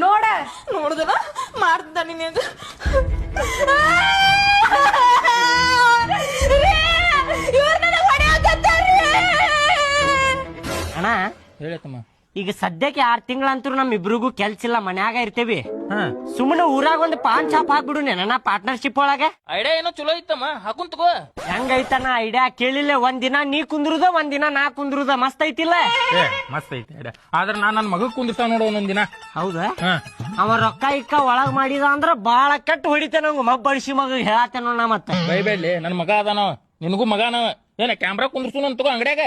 ನೋಡ ನೋಡುದಲ್ಲ ಮಾಡ್ದ ನೀನು ಅಣ್ಣ ಹೇಳತ್ತಮ್ಮ. ಈಗ ಸದ್ಯಕ್ಕೆ 6 ತಿಂಗಳಂತೂ ನಮ್ಮಿಬ್ರಿಗೂ ಕೆಲ್ಸ ಇಲ್ಲ, ಮನ್ಯಾಗ ಇರ್ತೇವಿ. ಸುಮ್ಮನೆ ಊರಾಗ ಒಂದು ಪಾನ್ ಶಾಪ್ ಹಾಕ್ಬಿಡು ನನ್ನ ಪಾರ್ಟ್ನರ್ಶಿಪ್ ಒಳಗೆ. ಐಡಿಯಾ ಏನೋ ಚಲೋ ಇತ್ತಮ್ಮ, ಹಾಕುನ್ ತಗೋ. ಹೆಂಗೈತನ ಐಡಿಯಾ ಕೇಳಿಲ್ಲ. ಒಂದಿನ ನೀ ಕುಂದ್ರುದ, ಒಂದಿನ ನಾ ಕುಂದ್ರುದ. ಮಸ್ತ್ ಐತಿಲ್ಲ? ಮಸ್ತ್ ಐತಿ ಐಡಿಯಾ. ಆದ್ರ ನಾ ನನ್ ಮಗ ಕುಂದಿರ್ತಾವ ನೋಡು ಒಂದೊಂದಿನ. ಹೌದಾ? ಅವ ರೊಕ್ಕ ಇಕ್ಕ ಒಳಗ್ ಮಾಡಿದ ಅಂದ್ರ ಬಾಳ ಕೆಟ್ಟ ಹೊಡಿತೇನೆ. ನಂಗ ಬಡಿಸಿ ಮಗ ಹೇಳತ್ತೇನೋ ನಾ ಮತ್ತೆ. ಬೈಬೇಡ್ಲಿ, ನನ್ ಮಗ ಅದಾನವ, ನಿನಗೂ ಮಗನವ. ಏನ ಕ್ಯಾಮ್ರಾ ಕುಂದಿರ್ಸು ತಗೋ ಅಂಗಡ್ಯಾಗ.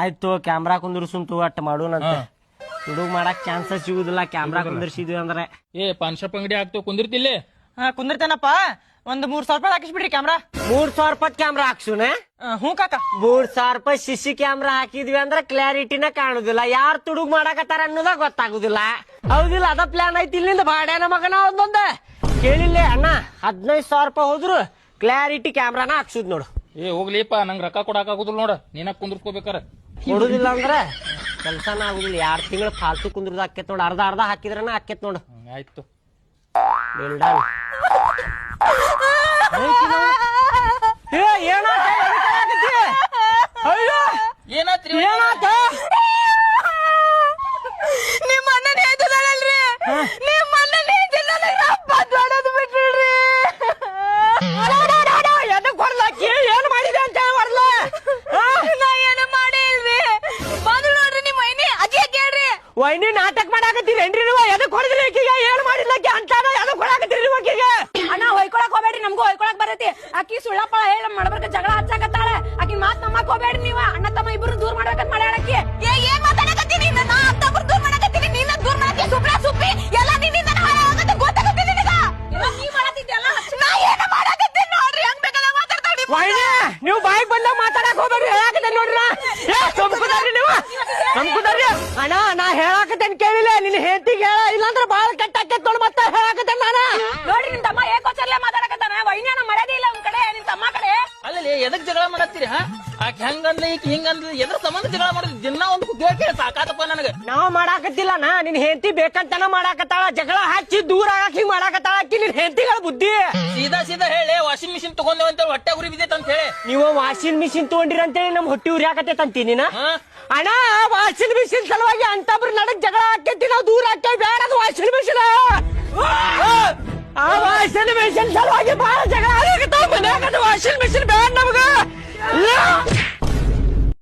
ಆಯ್ತು, ಕ್ಯಾಮ್ರಾ ಕುಂದಿರ್ಸುಂತು ಅಟ್ಟ ಮಾಡೋಣಂತ. ಹುಡುಗ ಮಾಡಕ್ ಚಾನ್ಸಸ್ ಸಿಗುದಿಲ್ಲ ಕ್ಯಾಮ್ರಾ ಕುಂದಿರ್ಸಿದ್ವಿ ಅಂದ್ರೆ. ಪಾನ್ ಶಾಪ್ ಅಂಗಡಿ ಹಾಕ್ತೇವ್, ಕುಂದಿರ್ತಿಲ್ಲ? ಕುಂದಿರ್ತೇನಪ್ಪ. ಒಂದ್ 3,000 ರೂಪಾಯಿ ಹಾಕಿಸ್ಬಿಡ್ರಿ ಕ್ಯಾಮ್ರಾ. 3,000 ರೂಪಾಯಿ ಕ್ಯಾಮ್ರಾ ಹಾಕ್ಸುನೆ? ಹ್ಞೂ ಕಾಕ. 3,000 ರೂಪಾಯಿ ಸಿಸಿ ಕ್ಯಾಮ್ರಾ ಹಾಕಿದ್ವಿ ಅಂದ್ರೆ ಕ್ಲಾರಿಟಿನ ಕಾಣುದಿಲ್ಲ. ಯಾರು ತುಡುಗ್ ಮಾಡಕತ್ತಾರ ಅನ್ನೋದ ಗೊತ್ತಾಗುದಿಲ್ಲ. ಹೌದಿಲ್ಲ? ಅದ ಪ್ಲಾನ್ ಐತಿ. ಇಲ್ಲಿಂದ ಬಾಡ್ಯಾನ ಮಗನ ಒಂದೊಂದ ಕೇಳಿಲ್ಲ ಅಣ್ಣ. 15,000 ರೂಪಾಯಿ ಹೋದ್ರು ಕ್ಲಾರಿಟಿ ಕ್ಯಾಮ್ರಾನ ಹಾಕ್ಸುದ್ ನೋಡು. ಹೋಗ್ಲಿಪ್ಪ, ನಂಗ್ ರೊಕ್ಕ ಕೊಡಾಕಾಗುದಿಲ್ಲ ನೋಡ. ನೀನ ಕುಂದಿರ್ಸ್ಕೋಬೇಕಾರ. ಕೊಡುದಿಲ್ಲ ಅಂದ್ರೆ ಕೆಲ್ಸನ ಆಗುದಿಲ್ಲ. 2 ತಿಂಗಳು ಫಾಲ್ತು ಕುಂದ್ರದ ಆಕೇತ್ ನೋಡು. ಅರ್ಧ ಹಾಕಿದ್ರನ ಆಕೇತ್ ನೋಡು. ಆಯ್ತು. ಏನಾತ್ರಿ? ನಿಮ್ಮ ಅಣ್ಣನ ಹೇಳ್ತಿದಾಳಲ್ರಿ, ನಿಮ್ಮ ಅಣ್ಣನ ಹೇಳ್ತಿದ್ದಾಳೋದು ಬಿಟ್ರಿ. ಎದಕ್ ಹೊಡ್ಲಾಕಿ? ಏನ್ ಮಾಡಿದೆ ಅಂತ ಹೇಳಿ ಹೊಡ್ಲ? ನಾ ಏನು ಮಾಡೇ ಇಲ್ರಿ. ಬಂದು ನೋಡ್ರಿ ನಿಮ್ಮ ವೈನಿ ಅಜ್ಜಿ ಕೇಳ್ರಿ. ವೈನಿ ನಾಟಕ ಮಾಡಾಕತ್ತೀರೇನ್ರಿ ನೀವು? ಎದಕ್ ಹೊಡೆದ್ರಿ ಆಕಿಗೆ? ಏನ್ ಮಾಡಿದ್ಲಕ್ಕಿ ಅಂತಾನ? ಎದಕ್ ಹೊಡಾಕತ್ತೀರಿ ನೀವು ಆಕಿಗೆ? ಅಣ್ಣ ಹೊಯ್ಕೊಳಕ್ ಹೋಗ್ಬೇಡ್ರಿ, ನಮ್ಗೂ ಹೊಯ್ಕೊಳಕ್ ಬರತಿ. ಆಕಿ ಸುಳ್ಳಪ್ಪಳ ಹೇಳಿ ಮಾಡ್ಬೇಕ ಜಗಳ ಹಚ್ಚಾಕತ್ತಾಳ. ಆಕಿ ಮಾತ್ ನಮ್ಮಕ್ ಹೋಗ್ಬೇಡ್ರಿ ನೀವ. ಅಣ್ಣ ತಮ್ಮ ಇಬ್ರು ದೂರ ಮಾಡ್ಬೇಕಂತ ಮಾಡ್ಯಾಳಕ್ಕಿ. ಏನ್ ಮಾತಾಡಕತ್ತೀನಿ? ನಾ ಅಂತಬ್ರು ದೂರ ಮಾಡಕತ್ತೀನಿ, ನೀನ ದೂರ ಮಾಡಕ್ಕೆ ಸುಪ್ರ ಸುಪ್ಪಿ ಎಲ್ಲ ನಿನ್ನಿಂದ ಹಾಳಾಗತ್ತೆ. ಗೊತ್ತಾಗತ್ತೆ ನಿನಗ? ನೀ ಮಾಡತ್ತಿದ್ದಲ್ಲ. ನಾ ಏನು ಮಾಡಕತ್ತೀನಿ ನೋಡ್ರಿ, ಹಂಗ್ ಬೇಕಾದಾಗ ಮಾತಾಡ್ತಾಡಿ. ವೈನಿ ನೀವು ಬಾಯಿಗೆ ಬಂದ ಮಾತಾಡಕ್ ಹೋಗ್ಬೇಡ್ರಿ. ಹೇಳಾಕತ್ತೆ ನೋಡ್ರಿ. ನಂಬ್ಕುದಾರ್ರಿ ನೀವು? ನಂಬ್ಕುದಾರ್ರಿ? ಅಣ್ಣ ನಾ ಹೇಳಾಕತ್ತೇನ್ ಕೇಳಿಲ್ಲ. ನಿನ್ನ ಹೆಂಡತಿಗೆ ಹೇಳ, ಇಲ್ಲಾಂದ್ರೆ ಬಾಳ ಕೆಟ್ಟ ಆಕೇತ್ ನೋಡ್. ಮತ್ತೆ ಹೇಳಾಕತ್ತೇನ್ ನಾನ. ನೋಡ್ರಿ ನಿಮ್ ತಮ್ಮ ಏಕೋಚರ್ಲೆ ಮಾತಾಡಕತ್ತಾನ. ವೈನ್ಯಾನ ಮರ್ಯಾದೆ ಇಲ್ಲ ಒಂದ್ ಕಡೆ ನಿಮ್ ತಮ್ಮ ಕಡೆ. ಅಲ್ಲಲ್ಲಿ ಎದಕ್ ಜಗಳ ಮಾಡತ್ತೀರಿ? ಆಕೆ ಹೆಂಗಂದ್ಲಿ ಈಕಿ ಹಿಂಗಂದ್ಲಿ, ಎದ್ರ ಸಂಬಂಧ ಜಗಳ ಮಾಡಿದ್ರಿ? ದಿನ ಒಂದು ಕೇಳಿ ಸಾಕಾತಪ್ಪ ನನಗ. ನಾವ್ ಮಾಡಾಕತ್ತಿಲ್ಲ ನಾ. ನಿನ್ ಹೆಂಡತಿ ಬೇಕಂತನ ಮಾಡಾಕತ್ತಾಳ. ಜಗಳ ಹಚ್ಚಿ ದೂರ ಆಗಕ್ ಹಿಂಗ್ ಮಾಡಾಕತ್ತಾಳ ಆಕಿ. ನಿನ್ ಹೆಂಡತಿಗಳ ಬುದ್ಧಿ. ಸೀದಾ ಹೇಳಿ, ವಾಷಿಂಗ್ ಮಿಷಿನ್ ತಗೊಂಡೇವ ಅಂತ ಹೊಟ್ಟೆ ಉರಿ ಬಿದ್ದೈತೆ ಅಂತ ಹೇಳಿ. ನೀವು ವಾಷಿಂಗ್ ಮಿಷಿನ್ ತಗೊಂಡಿರ ಅಂತೇಳಿ ನಮ್ ಹೊಟ್ಟಿ ಉರಿಯಾಕತ್ತೈತೆ ಅಂತೀನಿ ನಾ. ಅಣ್ಣ ವಾಷಿಂಗ್ ಮಿಷಿನ್ ಸಲುವಾಗಿ ಅಂತಬ್ರು ನಡಕ್ ಜಗಳ ಹಾಕೈತಿ. ನಾವು ದೂರ ಹಾಕೇವಿ. ಬೇಡ ಅದು ವಾಷಿಂಗ್ ಮಿಷಿನ್. ಆ ವಾಷಿಂಗ್ ಮಿಷಿನ್ ಸಲುವಾಗಿ ಬಹಳ ಜಗಳ ಆಗತ್ತಾವ ಮನ್ಯಾಗ. ವಾಷಿಂಗ್ ಮಿಷಿನ್ ಬೇಡ ನಮಗ.